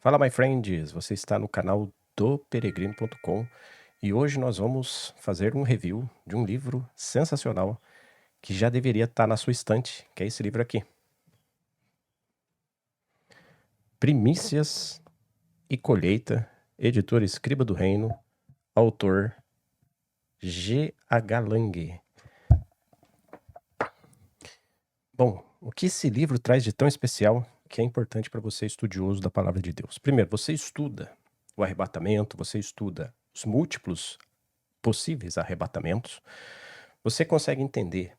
Fala, my friends! Você está no canal do Peregrino.com e hoje nós vamos fazer um review de um livro sensacional que já deveria estar na sua estante, que é esse livro aqui. Primícias e Colheita, editora Escriba do Reino, autor G.H. Lang. Bom, o que esse livro traz de tão especial que é importante para você estudioso da Palavra de Deus? Primeiro, você estuda o arrebatamento, você estuda os múltiplos possíveis arrebatamentos, você consegue entender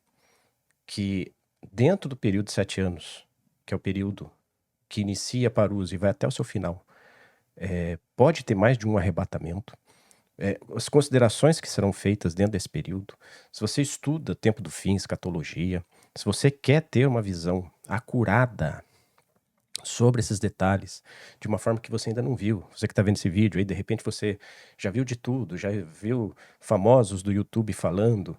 que dentro do período de 7 anos, que é o período que inicia a parousia e vai até o seu final, pode ter mais de um arrebatamento. As considerações que serão feitas dentro desse período, se você estuda tempo do fim, escatologia, se você quer ter uma visão acurada sobre esses detalhes, de uma forma que você ainda não viu. Você que está vendo esse vídeo aí, de repente você já viu de tudo, já viu famosos do YouTube falando,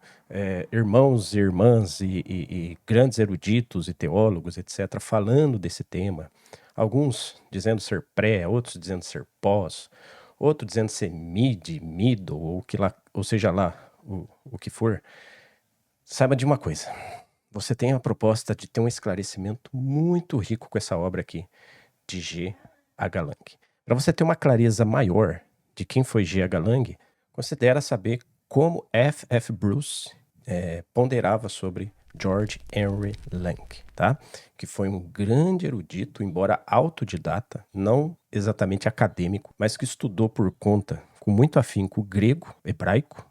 irmãos e irmãs e grandes eruditos e teólogos, etc., falando desse tema. Alguns dizendo ser pré, outros dizendo ser pós, outro dizendo ser mid, middle, ou, ou seja lá, o que for. Saiba de uma coisa. Você tem a proposta de ter um esclarecimento muito rico com essa obra aqui, de G.H. Lang. Para você ter uma clareza maior de quem foi G.H. Lang, considera saber como F.F. Bruce ponderava sobre George Henry Lang, tá? Que foi um grande erudito, embora autodidata, não exatamente acadêmico, mas que estudou por conta, com muito afinco, o grego, hebraico,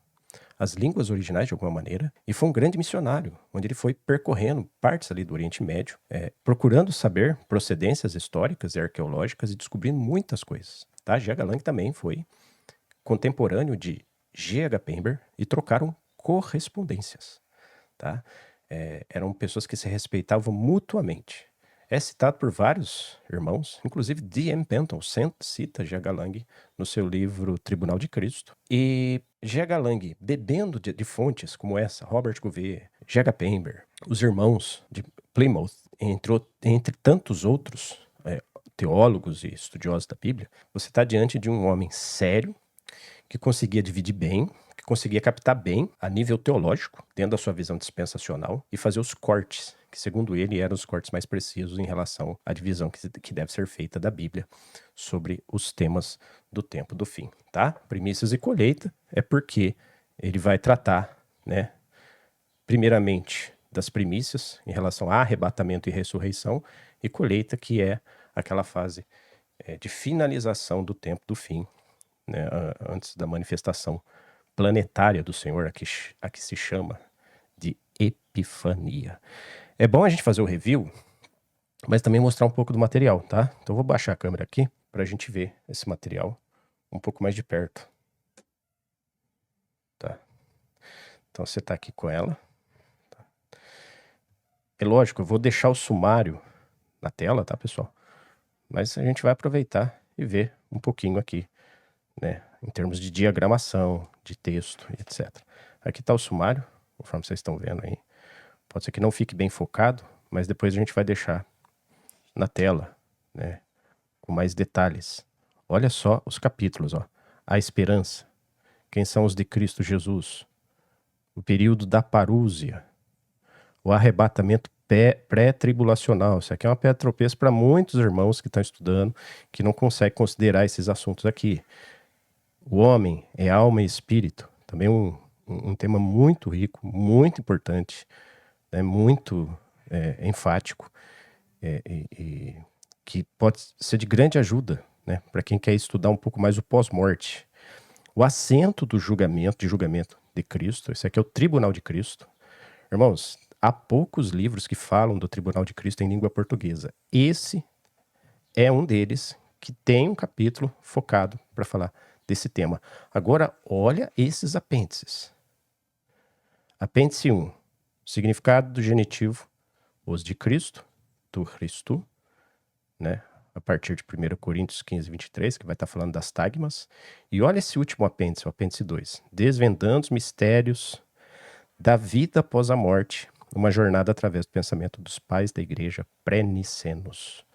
as línguas originais de alguma maneira, e foi um grande missionário, onde ele foi percorrendo partes ali do Oriente Médio, procurando saber procedências históricas e arqueológicas e descobrindo muitas coisas. Tá? G.H. Lang também foi contemporâneo de G.H. Pember e trocaram correspondências. Tá? Eram pessoas que se respeitavam mutuamente. É citado por vários irmãos, inclusive D.M. Penton cita G.H. Lang no seu livro Tribunal de Cristo. E G.H. Lang, bebendo de fontes como essa, Robert Gouvier, G.H. Pember, os irmãos de Plymouth, entre tantos outros teólogos e estudiosos da Bíblia, você está diante de um homem sério, que conseguia dividir bem, que conseguia captar bem a nível teológico, dentro da sua visão dispensacional, e fazer os cortes, que segundo ele eram os cortes mais precisos em relação à divisão que deve ser feita da Bíblia sobre os temas do tempo do fim, tá? Primícias e colheita é porque ele vai tratar, né, primeiramente das primícias em relação a arrebatamento e ressurreição, e colheita, que é aquela fase de finalização do tempo do fim, né, antes da manifestação planetária do Senhor, a que se chama de Epifania. É bom a gente fazer o review, mas também mostrar um pouco do material, tá? Então eu vou baixar a câmera aqui para a gente ver esse material um pouco mais de perto. Tá? Então você está aqui com ela. Tá? É lógico, eu vou deixar o sumário na tela, tá, pessoal? Mas a gente vai aproveitar e ver um pouquinho aqui, né, em termos de diagramação, de texto, etc. Aqui está o sumário, conforme vocês estão vendo aí. Pode ser que não fique bem focado, mas depois a gente vai deixar na tela, né, com mais detalhes. Olha só os capítulos, ó. A esperança, quem são os de Cristo Jesus, o período da parúzia, o arrebatamento pré-tribulacional. Isso aqui é uma pedra de tropeço para muitos irmãos que estão estudando, que não conseguem considerar esses assuntos aqui. O homem é alma e espírito, também um tema muito rico, muito importante, né, muito enfático, e que pode ser de grande ajuda, né, para quem quer estudar um pouco mais o pós-morte. O assento do julgamento de Cristo, esse aqui é o Tribunal de Cristo. Irmãos, há poucos livros que falam do Tribunal de Cristo em língua portuguesa. Esse é um deles que tem um capítulo focado para falar desse tema. Agora, olha esses apêndices. Apêndice 1, significado do genitivo, os de Cristo, tu Christu, né? A partir de 1 Coríntios 15, 23, que vai estar falando das tagmas. E olha esse último apêndice, o apêndice 2, desvendando os mistérios da vida após a morte, uma jornada através do pensamento dos pais da igreja pré-nicenos,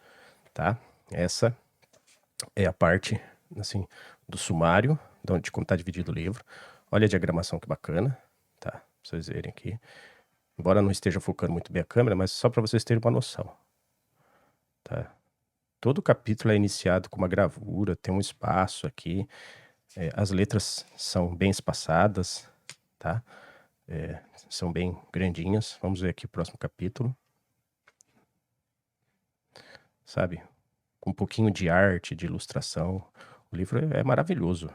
tá? Essa é a parte, assim, do sumário, de como está dividido o livro. Olha a diagramação que bacana, tá? Pra vocês verem aqui. Embora não esteja focando muito bem a câmera, mas só para vocês terem uma noção, tá? Todo o capítulo é iniciado com uma gravura, tem um espaço aqui, as letras são bem espaçadas, tá? São bem grandinhas. Vamos ver aqui o próximo capítulo. Sabe? Com um pouquinho de arte, de ilustração. O livro é maravilhoso.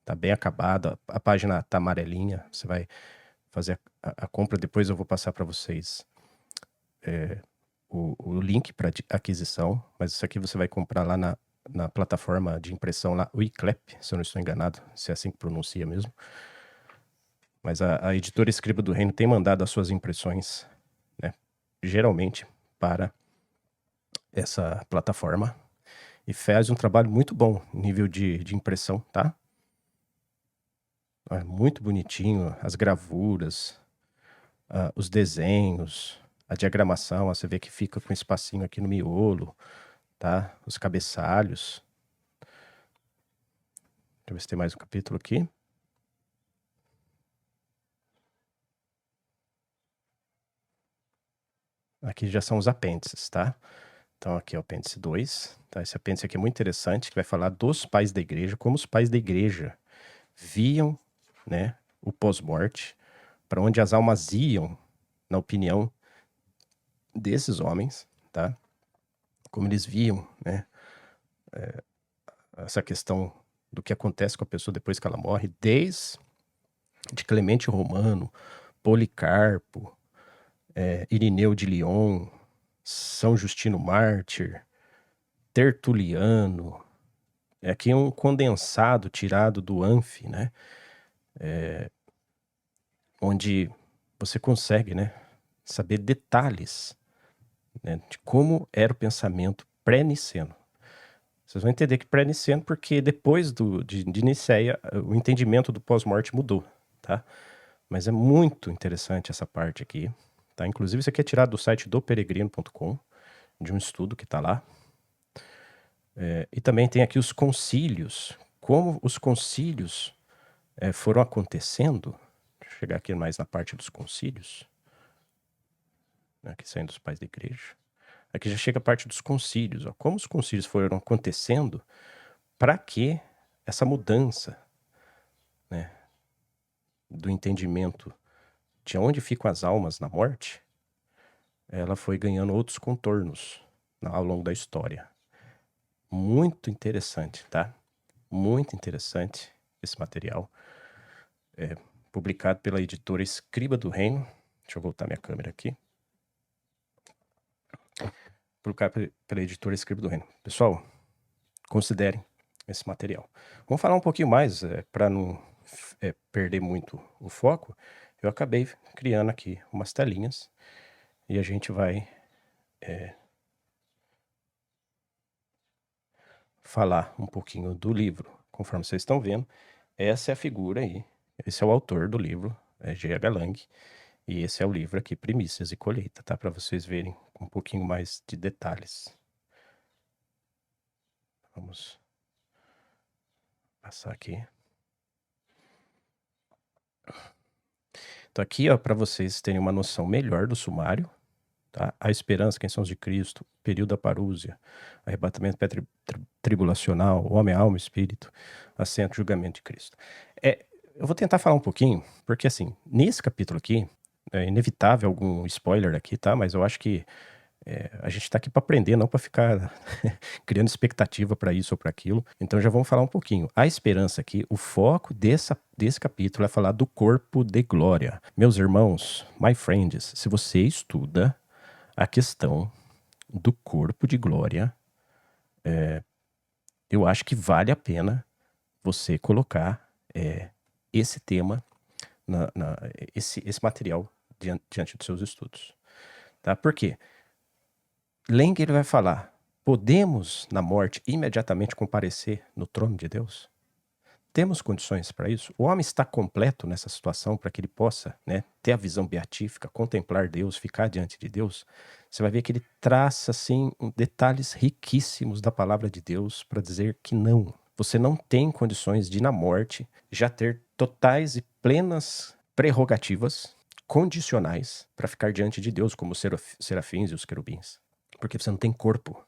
Tá bem acabado, a página tá amarelinha. Você vai fazer a compra, depois eu vou passar para vocês o link para aquisição, mas isso aqui você vai comprar lá na plataforma de impressão lá, o iClep, se eu não estou enganado, se é assim que pronuncia mesmo. Mas a editora Escriba do Reino tem mandado as suas impressões, né, geralmente para essa plataforma e faz um trabalho muito bom, nível de impressão, tá? É muito bonitinho, as gravuras, os desenhos, a diagramação, você vê que fica com um espacinho aqui no miolo, tá? Os cabeçalhos. Deixa eu ver se tem mais um capítulo aqui. Aqui já são os apêndices, tá? Então aqui é o apêndice 2, tá? Esse apêndice aqui é muito interessante, que vai falar dos pais da igreja, como os pais da igreja viam, né, o pós-morte, para onde as almas iam, na opinião desses homens, tá? Como eles viam, né, essa questão do que acontece com a pessoa depois que ela morre, desde Clemente Romano, Policarpo, Irineu de Lyon, São Justino Mártir, Tertuliano. Aqui é um condensado tirado do Anfi, né? Onde você consegue, né, saber detalhes, né, de como era o pensamento pré-niceno. Vocês vão entender que pré-niceno porque depois de Nicéia, o entendimento do pós-morte mudou, tá? Mas é muito interessante essa parte aqui, tá? Inclusive isso aqui é tirado do site doperegrino.com, de um estudo que tá lá. E também tem aqui os concílios, como os concílios foram acontecendo. Deixa eu chegar aqui mais na parte dos concílios. Aqui saindo dos pais da igreja. Aqui já chega a parte dos concílios, ó. Como os concílios foram acontecendo para que essa mudança, né, do entendimento de onde ficam as almas na morte, ela foi ganhando outros contornos ao longo da história. Muito interessante, tá? Muito interessante esse material. Publicado pela editora Escriba do Reino. Deixa eu voltar minha câmera aqui. Publicado pela editora Escriba do Reino. Pessoal, considerem esse material. Vamos falar um pouquinho mais, para não perder muito o foco. Eu acabei criando aqui umas telinhas e a gente vai falar um pouquinho do livro. Conforme vocês estão vendo, essa é a figura aí. Esse é o autor do livro, G.H. Lang. E esse é o livro aqui, Primícias e Colheita, tá? Para vocês verem com um pouquinho mais de detalhes. Vamos passar aqui. Então aqui, ó, para vocês terem uma noção melhor do sumário, tá? A esperança, quem são os de Cristo, período da parúzia, arrebatamento tribulacional, homem, alma, espírito, assento, julgamento de Cristo. Eu vou tentar falar um pouquinho, porque assim, nesse capítulo aqui, é inevitável algum spoiler aqui, tá? Mas eu acho que a gente tá aqui para aprender, não para ficar criando expectativa para isso ou para aquilo. Então já vamos falar um pouquinho. A esperança aqui, o foco desse capítulo é falar do corpo de glória. Meus irmãos, my friends, se você estuda a questão do corpo de glória, eu acho que vale a pena você colocar esse tema, esse material diante dos seus estudos. Tá? Por quê? Lang ele vai falar, podemos na morte imediatamente comparecer no trono de Deus? Temos condições para isso? O homem está completo nessa situação para que ele possa, né, ter a visão beatífica, contemplar Deus, ficar diante de Deus? você vai ver que ele traça assim detalhes riquíssimos da palavra de Deus para dizer que não, você não tem condições de na morte já ter totais e plenas prerrogativas condicionais para ficar diante de Deus como os serafins e os querubins, porque você não tem corpo.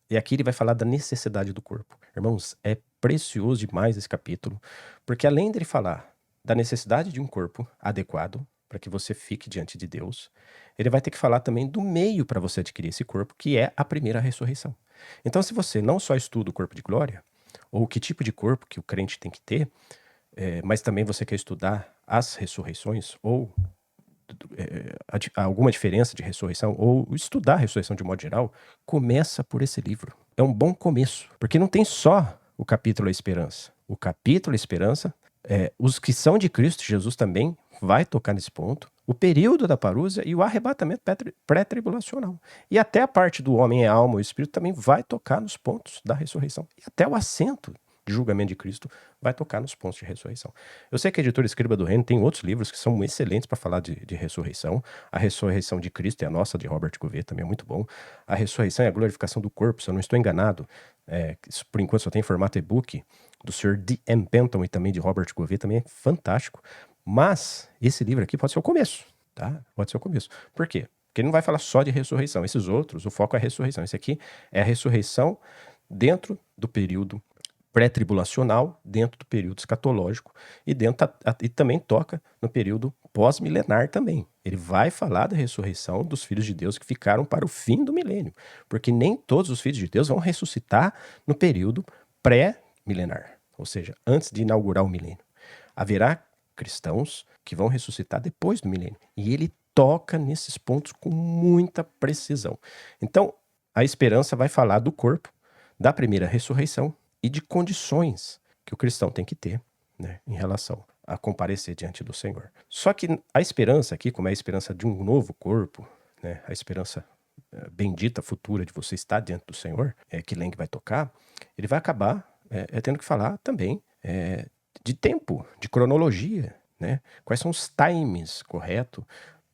E aqui ele vai falar da necessidade do corpo. Irmãos, é precioso demais esse capítulo, porque além dele falar da necessidade de um corpo adequado para que você fique diante de Deus, ele vai ter que falar também do meio para você adquirir esse corpo, que é a primeira ressurreição. Então, se você não só estuda o corpo de glória, ou que tipo de corpo que o crente tem que ter, mas também você quer estudar as ressurreições, ou alguma diferença de ressurreição, ou estudar a ressurreição de modo geral, começa por esse livro. É um bom começo, porque não tem só o capítulo A Esperança. O capítulo A Esperança, os que são de Cristo Jesus também vai tocar nesse ponto, o período da parúzia e o arrebatamento pré-tribulacional. E até a parte do homem, a alma e o espírito também vai tocar nos pontos da ressurreição. E até o assento de julgamento de Cristo vai tocar nos pontos de ressurreição. Eu sei que a editora Escriba do Reino tem outros livros que são excelentes para falar de ressurreição. A Ressurreição de Cristo é a nossa, de Robert Gouvet, também é muito bom. A Ressurreição e a Glorificação do Corpo, se eu não estou enganado, isso por enquanto só tem em formato e-book, do Sr. D.M. Penton e também de Robert Gouvet, também é fantástico. Mas esse livro aqui pode ser o começo, tá? Pode ser o começo. Por quê? Porque ele não vai falar só de ressurreição. Esses outros, o foco é a ressurreição. Esse aqui é a ressurreição dentro do período pré-tribulacional, dentro do período escatológico e, e também toca no período pós-milenar também. Ele vai falar da ressurreição dos filhos de Deus que ficaram para o fim do milênio, porque nem todos os filhos de Deus vão ressuscitar no período pré-milenar, ou seja, antes de inaugurar o milênio. Haverá cristãos que vão ressuscitar depois do milênio, e ele toca nesses pontos com muita precisão. Então, a esperança vai falar do corpo, da primeira ressurreição, e de condições que o cristão tem que ter, né, em relação a comparecer diante do Senhor. Só que a esperança aqui, como é a esperança de um novo corpo, né, a esperança bendita futura de você estar diante do Senhor, que Lenk vai tocar, ele vai acabar tendo que falar também de tempo, de cronologia, né? Quais são os times corretos,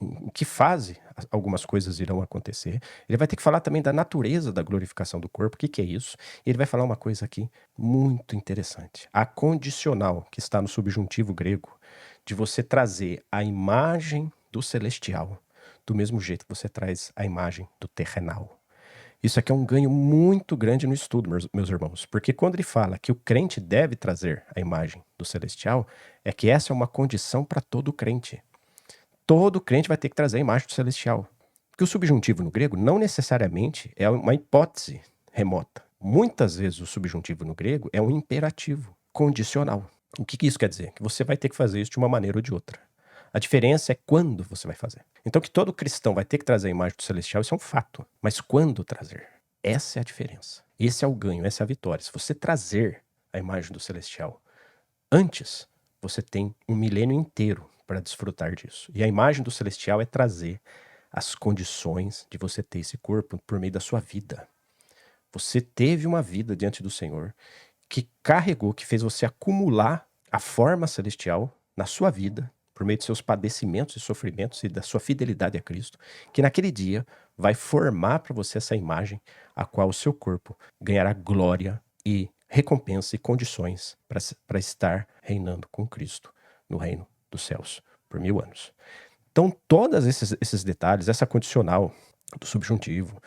em que fase algumas coisas irão acontecer. Ele vai ter que falar também da natureza da glorificação do corpo, o que é isso. E ele vai falar uma coisa aqui muito interessante. A condicional, que está no subjuntivo grego, de você trazer a imagem do celestial do mesmo jeito que você traz a imagem do terrenal. Isso aqui é um ganho muito grande no estudo, meus irmãos, porque quando ele fala que o crente deve trazer a imagem do celestial, é que essa é uma condição para todo crente. Todo crente vai ter que trazer a imagem do celestial. Porque o subjuntivo no grego não necessariamente é uma hipótese remota. Muitas vezes o subjuntivo no grego é um imperativo condicional. O que isso quer dizer? Que você vai ter que fazer isso de uma maneira ou de outra. A diferença é quando você vai fazer. Então que todo cristão vai ter que trazer a imagem do celestial, isso é um fato. Mas quando trazer? Essa é a diferença. Esse é o ganho, essa é a vitória. Se você trazer a imagem do celestial antes, você tem um milênio inteiro para desfrutar disso. E a imagem do celestial é trazer as condições de você ter esse corpo por meio da sua vida. Você teve uma vida diante do Senhor que carregou, que fez você acumular a forma celestial na sua vida, por meio de seus padecimentos e sofrimentos e da sua fidelidade a Cristo, que naquele dia vai formar para você essa imagem a qual o seu corpo ganhará glória e recompensa e condições para estar reinando com Cristo no reino dos céus por 1000 anos. Então, todos esses detalhes, essa condicional do subjuntivo,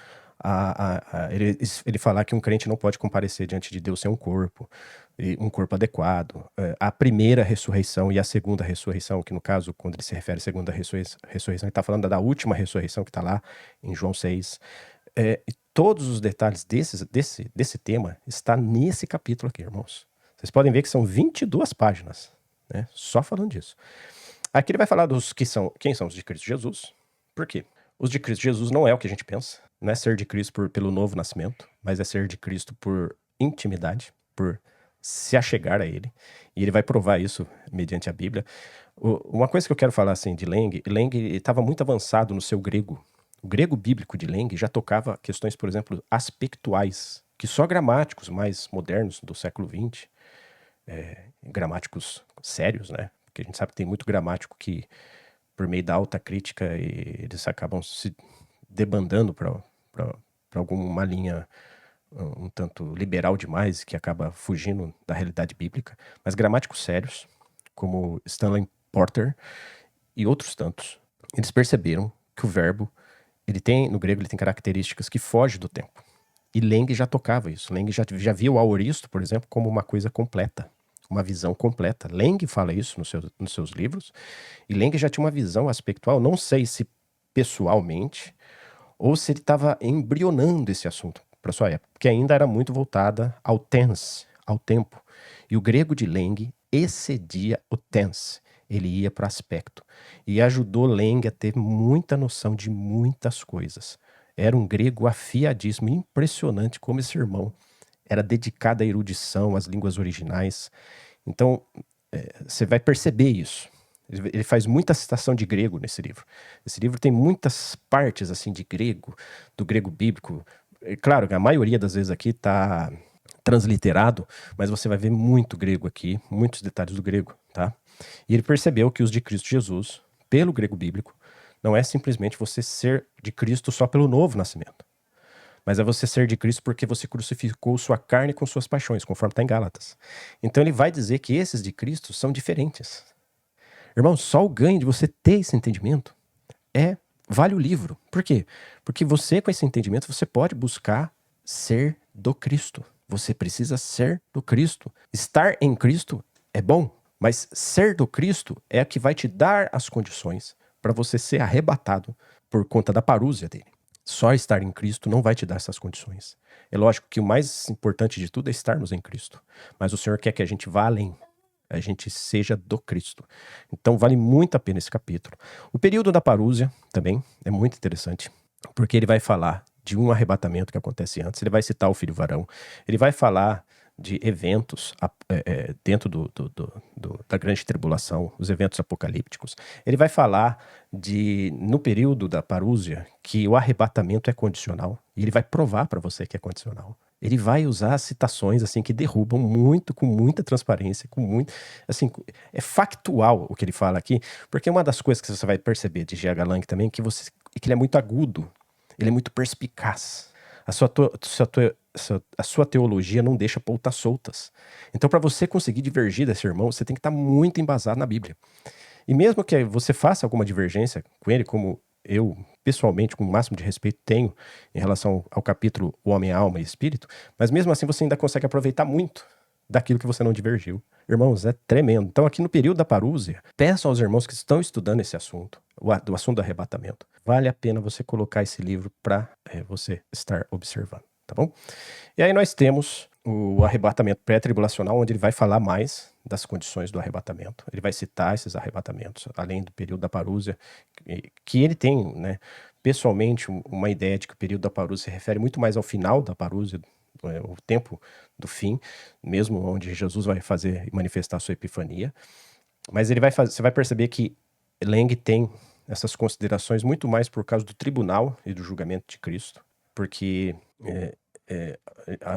ele falar que um crente não pode comparecer diante de Deus sem um corpo adequado, a primeira ressurreição e a segunda ressurreição, que no caso, quando ele se refere à segunda ressurreição, ele está falando da última ressurreição que está lá em João 6. E todos os detalhes desse tema está nesse capítulo aqui, irmãos. Vocês podem ver que são 22 páginas, né, só falando disso. Aqui ele vai falar dos quem são os de Cristo Jesus. Por quê? Os de Cristo Jesus não é o que a gente pensa. Não é ser de Cristo pelo novo nascimento, mas é ser de Cristo por intimidade, por se achegar a Ele. E ele vai provar isso mediante a Bíblia. Uma coisa que eu quero falar assim de Lenk estava muito avançado no seu grego. O grego bíblico de Lenk já tocava questões, por exemplo, aspectuais, que só gramáticos mais modernos do século XX, gramáticos sérios, né? Porque a gente sabe que tem muito gramático que, por meio da alta crítica, eles acabam se debandando para alguma linha um tanto liberal demais, que acaba fugindo da realidade bíblica, mas gramáticos sérios, como Stanley Porter e outros tantos, eles perceberam que o verbo, no grego, ele tem características que fogem do tempo. E Leng já tocava isso. Leng já via o aoristo, por exemplo, como uma coisa completa, uma visão completa. Leng fala isso nos seus livros, e Leng já tinha uma visão aspectual, não sei se pessoalmente, ou se ele estava embrionando esse assunto para sua época, que ainda era muito voltada ao tense, ao tempo. E o grego de Leng excedia o tense. Ele ia para aspecto. E ajudou Leng a ter muita noção de muitas coisas. Era um grego afiadíssimo, impressionante como esse irmão era dedicado à erudição, às línguas originais. Então, você vai perceber isso. Ele faz muita citação de grego nesse livro. Esse livro tem muitas partes assim de grego, do grego bíblico. Claro que a maioria das vezes aqui está transliterado, mas você vai ver muito grego aqui, muitos detalhes do grego, tá? E ele percebeu que os de Cristo Jesus, pelo grego bíblico, não é simplesmente você ser de Cristo só pelo novo nascimento, mas é você ser de Cristo porque você crucificou sua carne com suas paixões, conforme está em Gálatas. Então ele vai dizer que esses de Cristo são diferentes. Irmão, só o ganho de você ter esse entendimento vale o livro. Por quê? Porque você, com esse entendimento, você pode buscar ser do Cristo. Você precisa ser do Cristo. Estar em Cristo é bom, mas ser do Cristo é a que vai te dar as condições para você ser arrebatado por conta da parúzia dele. Só estar em Cristo não vai te dar essas condições. É lógico que o mais importante de tudo é estarmos em Cristo, mas o Senhor quer que a gente vá além, a gente seja do Cristo. Então vale muito a pena esse capítulo. O período da parúzia também é muito interessante, porque ele vai falar de um arrebatamento que acontece antes, ele vai citar o filho varão, ele vai falar de eventos dentro da grande tribulação, os eventos apocalípticos. Ele vai falar no período da parúzia, que o arrebatamento é condicional, e ele vai provar para você que é condicional. Ele vai usar citações assim que derrubam muito, com muita transparência, com muito, assim, é factual o que ele fala aqui, porque uma das coisas que você vai perceber de G.H. Lang também é que ele é muito agudo, ele é muito perspicaz. A sua teologia não deixa pontas soltas. Então, para você conseguir divergir desse irmão, você tem que estar muito embasado na Bíblia. E mesmo que você faça alguma divergência com ele, como eu, pessoalmente, com o máximo de respeito tenho em relação ao capítulo O Homem, a Alma e Espírito, mas mesmo assim você ainda consegue aproveitar muito daquilo que você não divergiu. Irmãos, é tremendo. Então, aqui no período da parúzia, peço aos irmãos que estão estudando esse assunto, do assunto do arrebatamento, vale a pena você colocar esse livro para você estar observando, tá bom? E aí nós temos o arrebatamento pré-tribulacional, onde ele vai falar mais das condições do arrebatamento. Ele vai citar esses arrebatamentos, além do período da parúzia, que ele tem, né, pessoalmente, uma ideia de que o período da parúzia se refere muito mais ao final da parúzia, o tempo do fim, mesmo onde Jesus vai fazer e manifestar a sua epifania. Mas você vai perceber que Lang tem essas considerações muito mais por causa do tribunal e do julgamento de Cristo, porque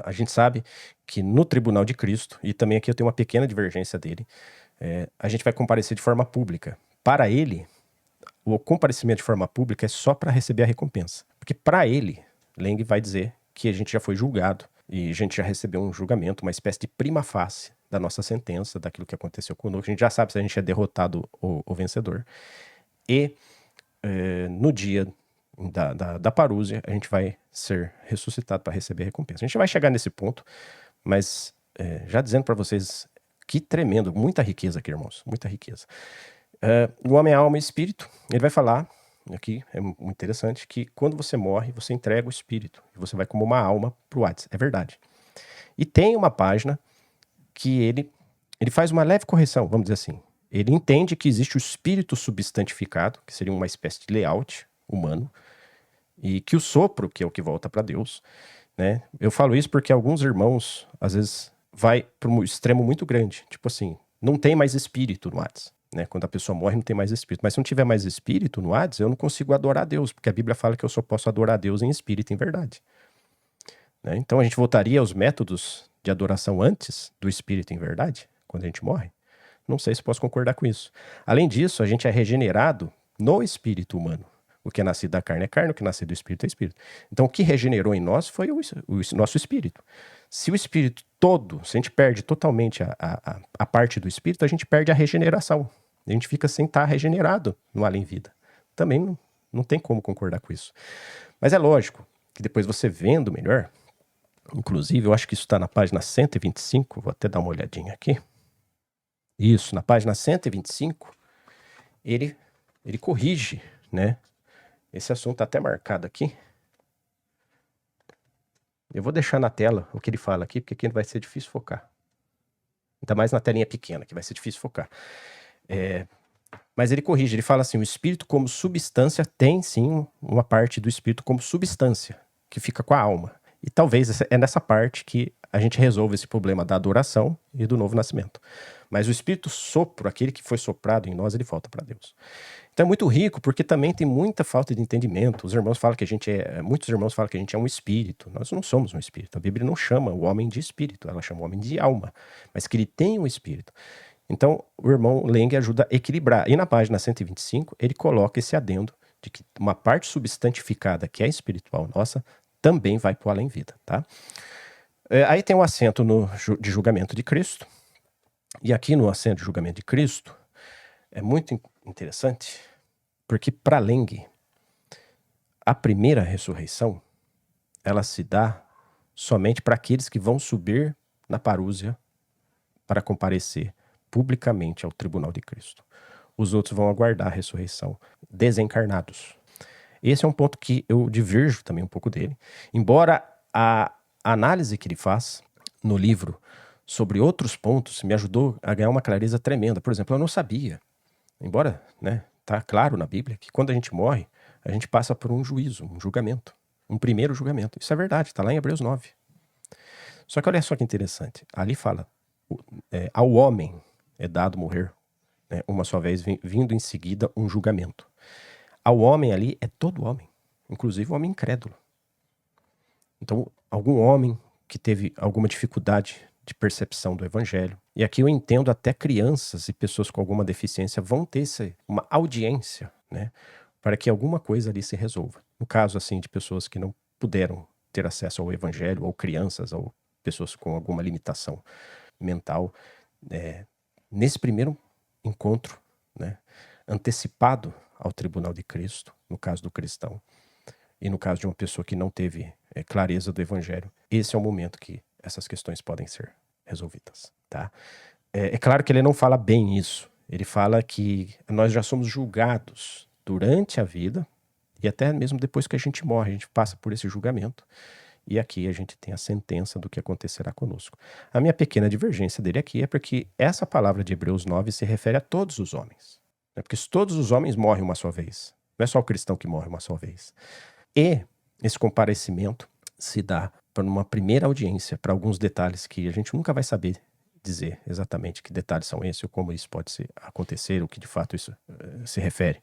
a gente sabe que no tribunal de Cristo, e também aqui eu tenho uma pequena divergência dele, a gente vai comparecer de forma pública. Para ele, o comparecimento de forma pública é só para receber a recompensa. Porque para ele, Lang vai dizer que a gente já foi julgado e a gente já recebeu um julgamento, uma espécie de prima facie da nossa sentença, daquilo que aconteceu conosco. A gente já sabe se a gente é derrotado ou vencedor. E no dia da parúzia, a gente vai ser ressuscitado para receber a recompensa. A gente vai chegar nesse ponto, mas já dizendo para vocês que tremendo, muita riqueza aqui, irmãos, muita riqueza. O homem, a alma e espírito, ele vai falar, aqui é muito interessante, que quando você morre, você entrega o espírito, e você vai como uma alma para o Hades, é verdade. E tem uma página que ele faz uma leve correção, vamos dizer assim. Ele entende que existe o espírito substantificado, que seria uma espécie de layout humano, e que o sopro, que é o que volta para Deus, né? Eu falo isso porque alguns irmãos, às vezes, vai para um extremo muito grande. Tipo assim, não tem mais espírito no Hades, né? Quando a pessoa morre, não tem mais espírito. Mas se não tiver mais espírito no Hades, eu não consigo adorar a Deus, porque a Bíblia fala que eu só posso adorar a Deus em espírito e em verdade. Né? Então a gente voltaria aos métodos de adoração antes do espírito em verdade, quando a gente morre? Não sei se posso concordar com isso. Além disso, a gente é regenerado no espírito humano. O que é nascido da carne é carne, o que é nascido do espírito é espírito. Então, o que regenerou em nós foi o nosso espírito. Se o espírito todo, se a gente perde totalmente a parte do espírito, a gente perde a regeneração. A gente fica sem estar regenerado no além-vida. Também não tem como concordar com isso. Mas é lógico que depois você vendo melhor, inclusive, eu acho que isso está na página 125, vou até dar uma olhadinha aqui. Isso, na página 125, ele corrige, né? Esse assunto está até marcado aqui. Eu vou deixar na tela o que ele fala aqui, porque aqui vai ser difícil focar. Ainda mais na telinha pequena, que vai ser difícil focar. Mas ele corrige, ele fala assim, o espírito como substância tem sim uma parte do espírito como substância, que fica com a alma. E talvez é nessa parte que a gente resolve esse problema da adoração e do novo nascimento. Mas o espírito sopro, aquele que foi soprado em nós, ele volta para Deus. Então é muito rico, porque também tem muita falta de entendimento. Os irmãos falam que a gente muitos irmãos falam que a gente é um espírito. Nós não somos um espírito. A Bíblia não chama o homem de espírito, ela chama o homem de alma, mas que ele tem um espírito. Então, o irmão Lengue ajuda a equilibrar. E na página 125, ele coloca esse adendo de que uma parte substantificada, que é espiritual nossa, também vai para o além-vida, tá? Aí tem o assento de julgamento de Cristo. E aqui no assento de julgamento de Cristo, é muito interessante, porque para Lengue, a primeira ressurreição, ela se dá somente para aqueles que vão subir na parúzia para comparecer publicamente ao tribunal de Cristo. Os outros vão aguardar a ressurreição, desencarnados. Esse é um ponto que eu diverjo também um pouco dele. Embora a análise que ele faz no livro sobre outros pontos me ajudou a ganhar uma clareza tremenda. Por exemplo, eu não sabia, embora, né, tá claro na Bíblia, que quando a gente morre, a gente passa por um juízo, um julgamento, um primeiro julgamento. Isso é verdade, está lá em Hebreus 9. Só que olha só que interessante, ali fala, ao homem é dado morrer, né, uma só vez, vindo em seguida um julgamento. Ao homem ali é todo homem, inclusive o homem incrédulo. Então, algum homem que teve alguma dificuldade de percepção do evangelho, e aqui eu entendo até crianças e pessoas com alguma deficiência vão ter uma audiência, né, para que alguma coisa ali se resolva. No caso, assim, de pessoas que não puderam ter acesso ao evangelho, ou crianças, ou pessoas com alguma limitação mental, nesse primeiro encontro, né, antecipado ao tribunal de Cristo, no caso do cristão, e no caso de uma pessoa que não teve clareza do evangelho, esse é o momento que essas questões podem ser resolvidas, tá? É claro que ele não fala bem isso. Ele fala que nós já somos julgados durante a vida e até mesmo depois que a gente morre, a gente passa por esse julgamento. E aqui a gente tem a sentença do que acontecerá conosco. A minha pequena divergência dele aqui é porque essa palavra de Hebreus 9 se refere a todos os homens. Né? Porque todos os homens morrem uma só vez. Não é só o cristão que morre uma só vez. E esse comparecimento se dá para uma primeira audiência, para alguns detalhes que a gente nunca vai saber dizer exatamente que detalhes são esses, ou como isso pode acontecer, o que de fato isso se refere.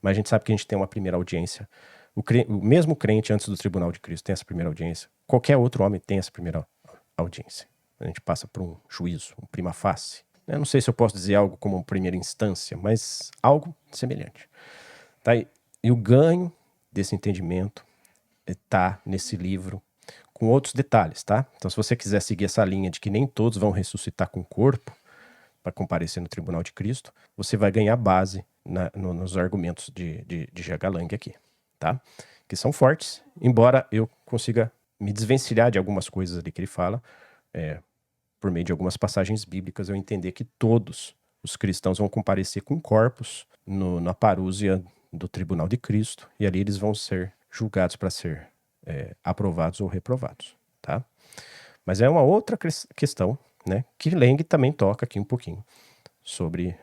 Mas a gente sabe que a gente tem uma primeira audiência. O mesmo crente antes do tribunal de Cristo tem essa primeira audiência. Qualquer outro homem tem essa primeira audiência. A gente passa por um juízo, um prima facie. Eu não sei se eu posso dizer algo como uma primeira instância, mas algo semelhante. Tá? E o ganho desse entendimento está nesse livro, com outros detalhes, tá? Então, se você quiser seguir essa linha de que nem todos vão ressuscitar com o corpo para comparecer no tribunal de Cristo, você vai ganhar base nos argumentos de G.H. Lang aqui, tá? Que são fortes, embora eu consiga me desvencilhar de algumas coisas ali que ele fala, por meio de algumas passagens bíblicas, eu entender que todos os cristãos vão comparecer com corpos na parúzia do tribunal de Cristo, e ali eles vão ser julgados para ser aprovados ou reprovados, tá? Mas é uma outra questão, né, que Lang também toca aqui um pouquinho, sobre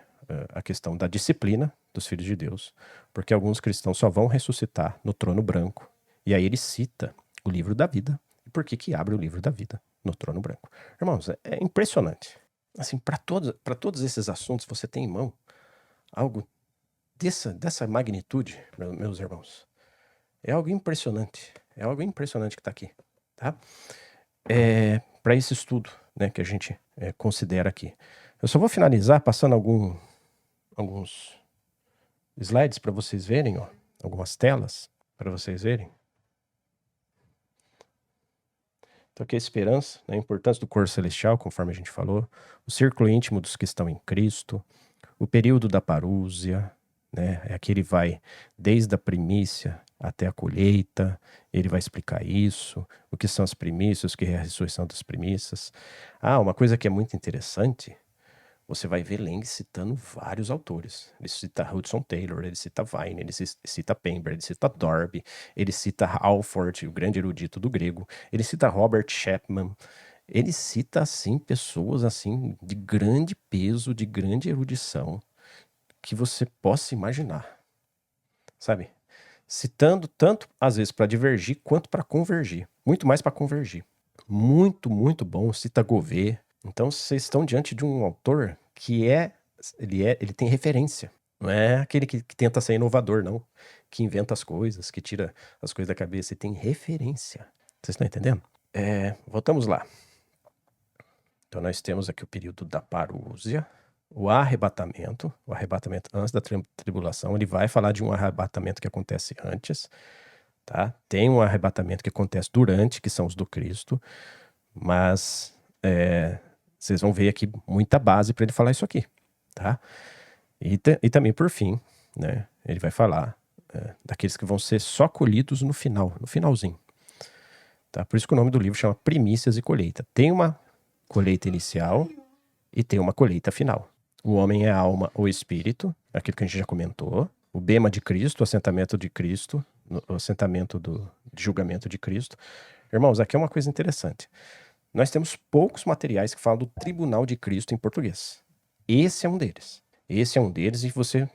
a questão da disciplina dos filhos de Deus, porque alguns cristãos só vão ressuscitar no trono branco, e aí ele cita o livro da vida, e por que abre o livro da vida no trono branco. Irmãos, é impressionante. Assim, para todos esses assuntos, você tem em mão algo dessa magnitude, meus irmãos. É algo impressionante. É algo impressionante que está aqui, tá? Para esse estudo, né, que a gente considera aqui. Eu só vou finalizar passando alguns slides para vocês verem, ó, algumas telas para vocês verem. Então aqui a esperança, né, a importância do corpo celestial, conforme a gente falou, o círculo íntimo dos que estão em Cristo, o período da parúzia, né, é que ele vai desde a primícia até a colheita, ele vai explicar isso, o que são as primícias, o que é a ressurreição das primícias. Uma coisa que é muito interessante, você vai ver Lang citando vários autores. Ele cita Hudson Taylor, ele cita Vine, ele cita Pember, ele cita Darby, ele cita Halford, o grande erudito do grego, ele cita Robert Chapman. Ele cita, assim, pessoas assim de grande peso, de grande erudição, que você possa imaginar, sabe? Citando tanto, às vezes, para divergir, quanto para convergir. Muito mais para convergir. Muito, muito bom. Cita Gouveia. Então, vocês estão diante de um autor que ele tem referência. Não é aquele que tenta ser inovador, não. Que inventa as coisas, que tira as coisas da cabeça. Ele tem referência. Vocês estão entendendo? Voltamos lá. Então, nós temos aqui o período da parúzia, o arrebatamento antes da tribulação. Ele vai falar de um arrebatamento que acontece antes, tá? Tem um arrebatamento que acontece durante, que são os do Cristo, mas vocês vão ver aqui muita base para ele falar isso aqui, tá? E também, por fim, né, ele vai falar daqueles que vão ser só colhidos no finalzinho. Tá? Por isso que o nome do livro chama Primícias e Colheita. Tem uma colheita inicial e tem uma colheita final. O homem é a alma ou espírito, aquilo que a gente já comentou. O bema de Cristo, o assentamento de Cristo, o assentamento de julgamento de Cristo. Irmãos, aqui é uma coisa interessante. Nós temos poucos materiais que falam do tribunal de Cristo em português. Esse é um deles. Esse é um deles e você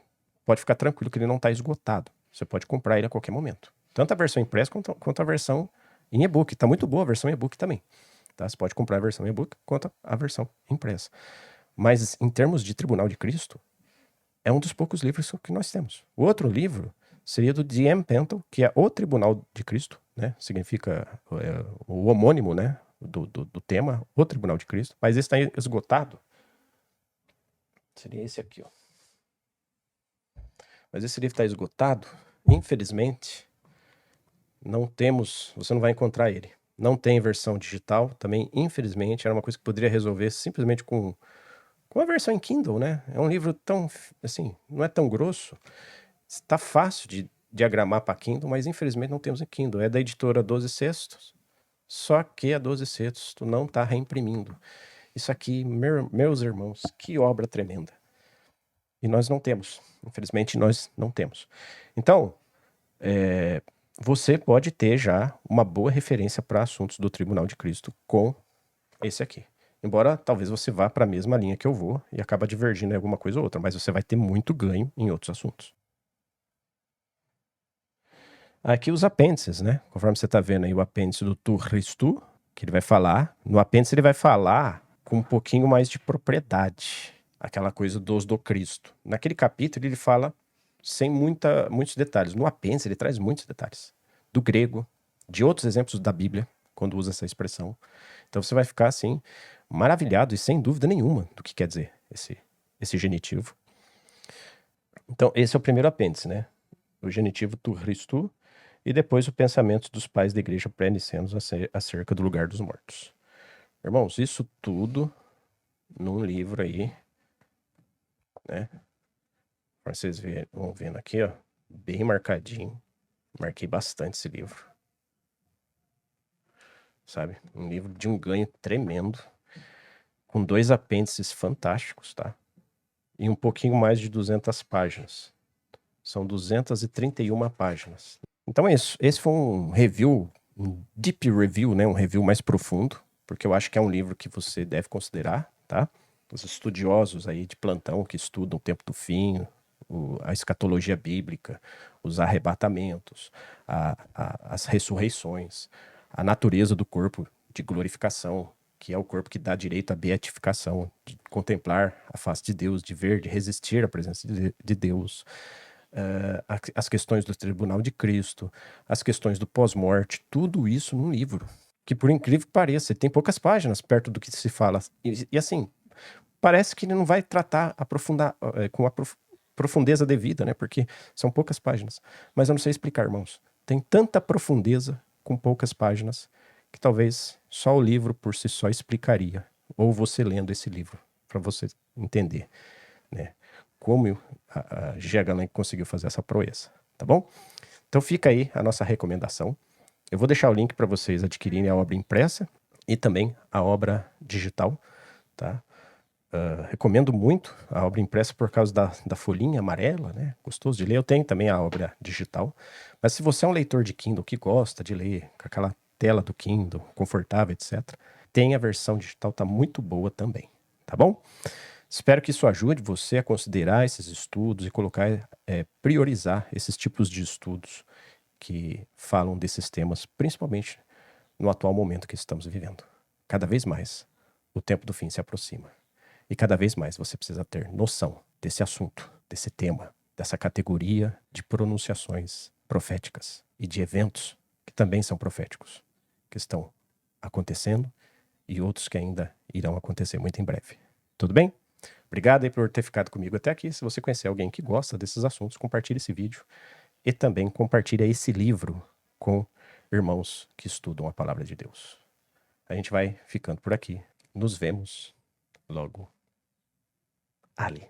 pode ficar tranquilo que ele não está esgotado. Você pode comprar ele a qualquer momento. Tanto a versão impressa quanto a versão em e-book. Está muito boa a versão e-book também. Tá? Você pode comprar a versão e-book quanto a versão impressa. Mas em termos de Tribunal de Cristo, é um dos poucos livros que nós temos. O outro livro seria do D.M. Pentle, que é o Tribunal de Cristo, né? Significa o homônimo, né? Do tema, o Tribunal de Cristo. Mas esse está esgotado. Seria esse aqui, ó. Mas esse livro está esgotado. Infelizmente, não temos, você não vai encontrar ele. Não tem versão digital também, infelizmente. Era uma coisa que poderia resolver simplesmente com a versão em Kindle, né? É um livro tão, assim, não é tão grosso. Está fácil de diagramar para Kindle, mas infelizmente não temos em Kindle. É da editora 12 Sextos, só que a 12 Sextos não está reimprimindo. Isso aqui, meus irmãos, que obra tremenda. E nós não temos. Infelizmente, nós não temos. Então, você pode ter já uma boa referência para assuntos do Tribunal de Cristo com esse aqui. Embora talvez você vá para a mesma linha que eu vou e acaba divergindo em alguma coisa ou outra, mas você vai ter muito ganho em outros assuntos. Aqui os apêndices, né? Conforme você está vendo aí o apêndice do Tu Christu, que ele vai falar. No apêndice ele vai falar com um pouquinho mais de propriedade. Aquela coisa do Cristo. Naquele capítulo ele fala sem muitos detalhes. No apêndice ele traz muitos detalhes. Do grego, de outros exemplos da Bíblia, quando usa essa expressão. Então você vai ficar assim, maravilhado e sem dúvida nenhuma do que quer dizer esse genitivo. Então esse é o primeiro apêndice, né? O genitivo Tu Christu, e depois o pensamento dos pais da igreja pré-nicenos acerca do lugar dos mortos. Irmãos, isso tudo num livro aí, né? Vocês vão vendo aqui, ó, bem marcadinho. Marquei bastante esse livro. Sabe? Um livro de um ganho tremendo, com 2 apêndices fantásticos, tá? E um pouquinho mais de 200 páginas. São 231 páginas. Então é isso. Esse foi um review, um deep review, né? Um review mais profundo, porque eu acho que é um livro que você deve considerar, tá? Os estudiosos aí de plantão que estudam o tempo do fim, a escatologia bíblica, os arrebatamentos, as ressurreições, a natureza do corpo de glorificação, que é o corpo que dá direito à beatificação, de contemplar a face de Deus, de ver, de resistir à presença de Deus, as questões do tribunal de Cristo, as questões do pós-morte, tudo isso num livro, que por incrível que pareça, tem poucas páginas perto do que se fala, e assim, parece que ele não vai tratar, aprofundar, com profundeza devida, né? Porque são poucas páginas. Mas eu não sei explicar, irmãos. Tem tanta profundeza com poucas páginas que talvez só o livro por si só explicaria. Ou você lendo esse livro, para você entender, né? Como a G.H. Gallen conseguiu fazer essa proeza, tá bom? Então fica aí a nossa recomendação. Eu vou deixar o link para vocês adquirirem a obra impressa e também a obra digital, tá? Recomendo muito a obra impressa por causa da folhinha amarela, né? Gostoso de ler. Eu tenho também a obra digital. Mas se você é um leitor de Kindle que gosta de ler com aquela tela do Kindle, confortável, etc., tem a versão digital, tá muito boa também, tá bom? Espero que isso ajude você a considerar esses estudos e colocar, priorizar esses tipos de estudos que falam desses temas, principalmente no atual momento que estamos vivendo. Cada vez mais, o tempo do fim se aproxima. E cada vez mais você precisa ter noção desse assunto, desse tema, dessa categoria de pronunciações proféticas e de eventos que também são proféticos, que estão acontecendo e outros que ainda irão acontecer muito em breve. Tudo bem? Obrigado aí por ter ficado comigo até aqui. Se você conhecer alguém que gosta desses assuntos, compartilhe esse vídeo e também compartilhe esse livro com irmãos que estudam a palavra de Deus. A gente vai ficando por aqui. Nos vemos logo ali.